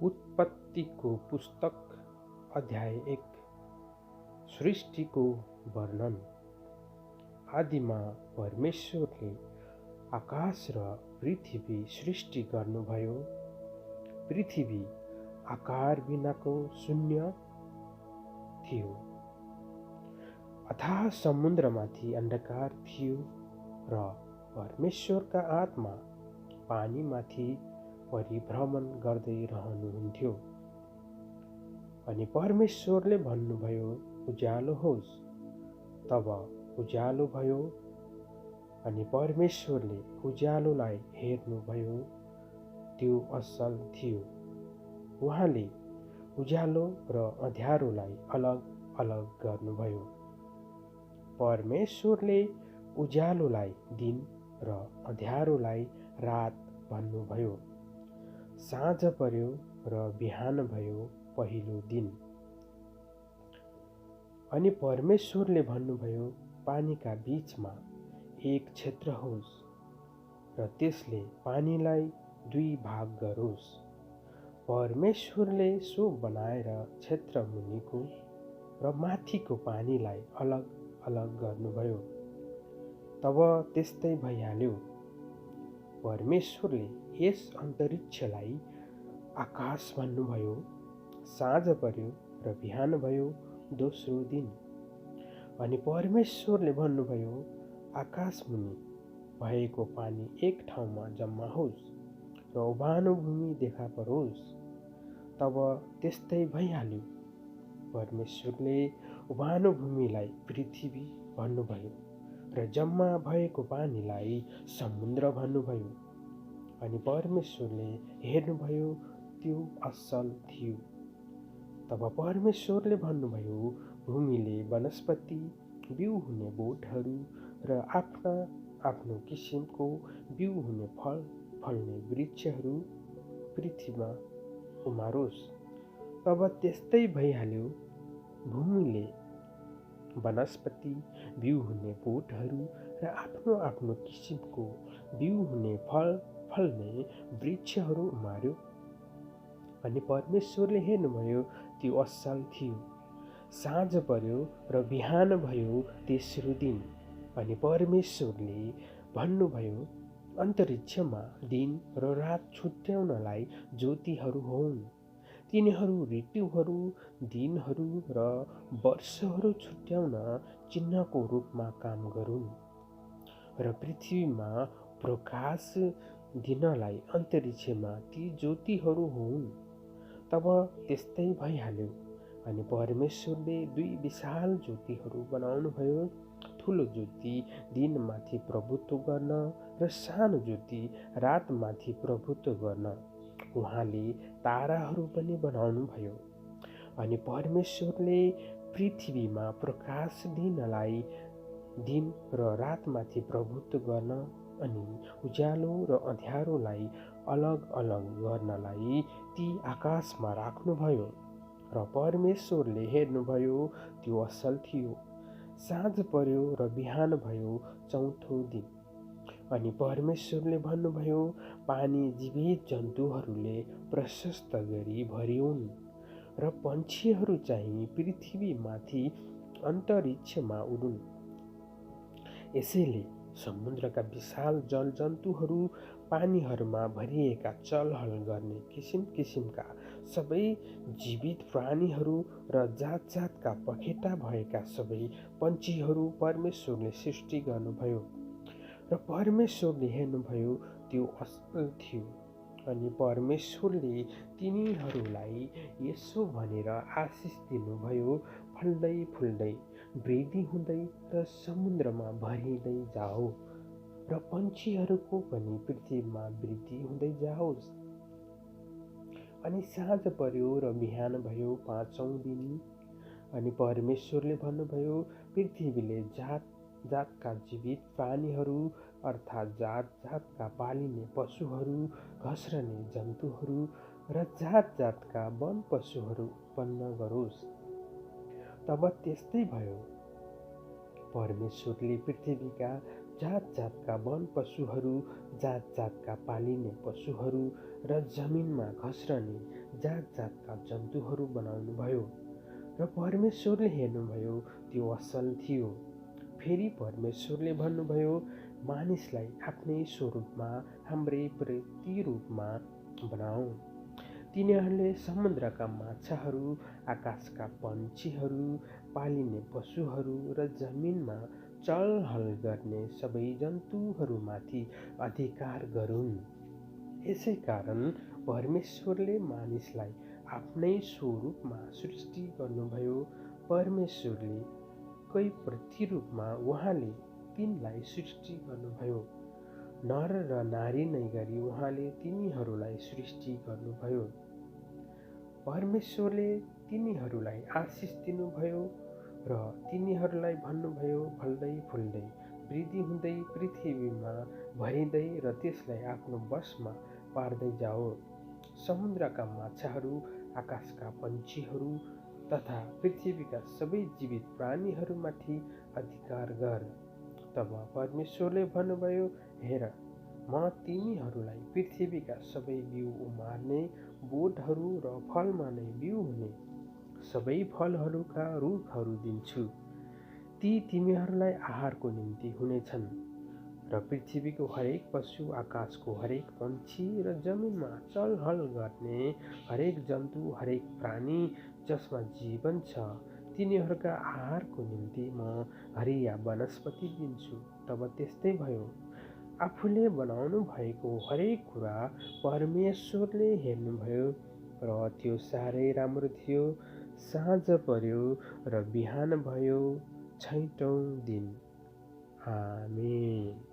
उत्पत्तिको पुस्तक अध्याय 1। सृष्टिको वर्णन। आदिमा परमेश्वरले आकाश र पृथ्वी सृष्टि गर्नुभयो। पृथ्वी आकार बिनाको शून्य थियो। अथाह समुद्रमाथि अन्धकार थियो र परमेश्वरका आत्मा पानीमाथि परिभ्रमण गर्दै रहनुहुन्थ्यो। अनि परमेश्वरले भन्नुभयो, उज्यालो होस्। तब उज्यालो भयो। अनि परमेश्वरले उज्यालोलाई हेर्नुभयो, त्यो असल थियो। उहाँले उज्यालो र अँध्यारोलाई अलग अलग गर्नुभयो। परमेश्वरले उज्यालोलाई दिन र अँध्यारोलाई रात भन्नुभयो। साँझ पर्यो र बिहान भयो पहिलो दिन। अनि परमेश्वरले भन्नुभयो, पानीका बीचमा एक क्षेत्र होस् र त्यसले पानीलाई दुई भाग गरोस्। परमेश्वरले सो बनाएर क्षेत्र मुनिको र माथिको पानीलाई अलग अलग गर्नुभयो। तब त्यस्तै भइहाल्यो। परमेश्वरले यस अन्तरिक्षलाई आकाश भन्नुभयो। साँझ पर्यो र बिहान भयो दोस्रो दिन। अनि परमेश्वरले भन्नुभयो, आकाश मुनि भएको पानी एक ठाउँमा जम्मा होस् र उभानो भूमि देखा परोस्। तब त्यस्तै भइहाल्यो। परमेश्वरले उभानो भूमिलाई पृथ्वी भन्नुभयो र जम्मा भएको पानीलाई समुद्र भन्नुभयो। अनि परमेश्वरले हेर्नुभयो, त्यो असल थियो। तब परमेश्वरले भन्नुभयो, भूमिले वनस्पति, बिउ हुने बोटहरू र आफ्ना आफ्नो किसिमको बिउ हुने फल फल्ने वृक्षहरू पृथ्वीमा उमारोस्। तब त्यस्तै भइहाल्यो। भूमिले वनस्पति, बिउ हुने बोटहरू र आफ्नो आफ्नो किसिमको बिउ हुने फल फल्ने वृक्षहरू उमार्यो। अनि परमेश्वरले हेर्नुभयो, त्यो असल थियो। साँझ पर्यो र बिहान भयो तेस्रो दिन। अनि परमेश्वरले भन्नुभयो, अन्तरिक्षमा दिन र रात छुट्याउनलाई ज्योतिहरू होउन्। तिनीहरू ऋतुहरू, दिनहरू र वर्षहरू छुट्याउन चिन्हको रूपमा काम गरून्। र पृथ्वीमा प्रकाश दिनलाई अन्तरिक्षमा ती ज्योतिहरू होउन्। तब त्यस्तै भइहाल्यो। अनि परमेश्वरले दुई विशाल ज्योतिहरू बनाउनुभयो। ठुलो ज्योति दिनमाथि प्रभुत्व गर्न र सानो ज्योति रातमाथि प्रभुत्व गर्न। उहाँले ताराहरू पनि बनाउनुभयो। अनि परमेश्वरले पृथ्वीमा प्रकाश दिनलाई दिन र रातमाथि प्रभुत्व गर्न अनि उज्यालो र अँध्यारोलाई अलग अलग गर्नलाई ती आकाशमा राख्नुभयो। र परमेश्वरले हेर्नुभयो, त्यो असल थियो। साँझ पर्यो र बिहान भयो चौथो दिन। अनि परमेश्वरले भन्नुभयो, पानी जीवित जन्तुहरूले प्रशस्त गरी भरिउन् र पन्छीहरू चाहिँ पृथ्वीमाथि अन्तरिक्षमा उडुन्। यसैले समुद्रका विशाल जल जन्तुहरू, पानीहरूमा भरिएका चलहल गर्ने किसिम किसिमका सबै जीवित प्राणीहरू र जात जातका पखेटा भएका सबै पन्छीहरू परमेश्वरले सृष्टि गर्नुभयो। र परमेश्वरले हेर्नुभयो, त्यो असल थियो। अनि परमेश्वरले तिनीहरूलाई यसो भनेर आशिष दिनुभयो, फल्दै फुल्दै वृद्धि हुँदै र समुद्रमा भरिँदै जाओ र पन्छीहरूको पनि पृथ्वीमा वृद्धि हुँदै जाओस्। अनि साँझ पर्यो र बिहान भयो पाँचौं दिन। अनि परमेश्वरले भन्नुभयो, पृथ्वीले जात जातका जीवित प्राणीहरू अर्थात् जात जातका पालिने पशुहरू, घस्रने जन्तुहरू र जात जातका वन पशुहरू उत्पन्न गरोस्। तब त्यस्तै भयो। परमेश्वरले पृथ्वीका जात जातका वन पशुहरू, जात जातका पालिने पशुहरू र जमिनमा घस्रने जात जातका जन्तुहरू बनाउनुभयो र परमेश्वरले हेर्नुभयो त्यो असल थियो। फेरि परमेश्वरले भन्नुभयो, मानिसलाई आफ्नै स्वरूपमा हाम्रै प्रतिरूपमा बनाऊ। तिनीहरूले समुद्रका माछाहरू, आकाशका पन्छीहरू, पालिने पशुहरू र जमिनमा चलहल गर्ने सबै जन्तुहरूमाथि अधिकार गरून्। यसै कारण परमेश्वरले मानिसलाई आफ्नै स्वरूपमा सृष्टि गर्नुभयो। परमेश्वरले कै प्रतिरूपमा उहाँले तिनलाई सृष्टि गर्नुभयो। नर र नारी नै गरी उहाँले तिनीहरूलाई सृष्टि गर्नुभयो। परमेश्वरले तिनीहरूलाई आशिष दिनुभयो र तिनीहरूलाई भन्नुभयो, फल्दै फुल्दै वृद्धि हुँदै पृथ्वीमा भरिँदै र त्यसलाई आफ्नो वशमा पार्दै जाओ। समुद्रका माछाहरू, आकाशका पन्छीहरू तथा पृथ्वीका सबै जीवित प्राणीहरूमाथि अधिकार गर। तब परमेश्वरले भन्नुभयो, हेर, म तिमीहरूलाई पृथ्वीका सबै बिउ उमार्ने बोटहरू र फलमा नै बिउ हुने सबै फलहरूका रुखहरू दिन्छु। ती तिमीहरूलाई आहारको निम्ति हुनेछन् र पृथ्वीको हरेक पशु, आकाशको हरेक पन्छी र जमिनमा चलहल गर्ने हरेक जन्तु, हरेक प्राणी जसमा जीवन छ, तिनीहरूका आहारको निम्ति म हरिया वनस्पति दिन्छु। तब त्यस्तै भयो। आफूले बनाउनु भएको हरेक कुरा परमेश्वरले हेर्नुभयो र त्यो साह्रै राम्रो थियो। साँझ पर्यो र बिहान भयो, छैटौँ दिन। आमेन।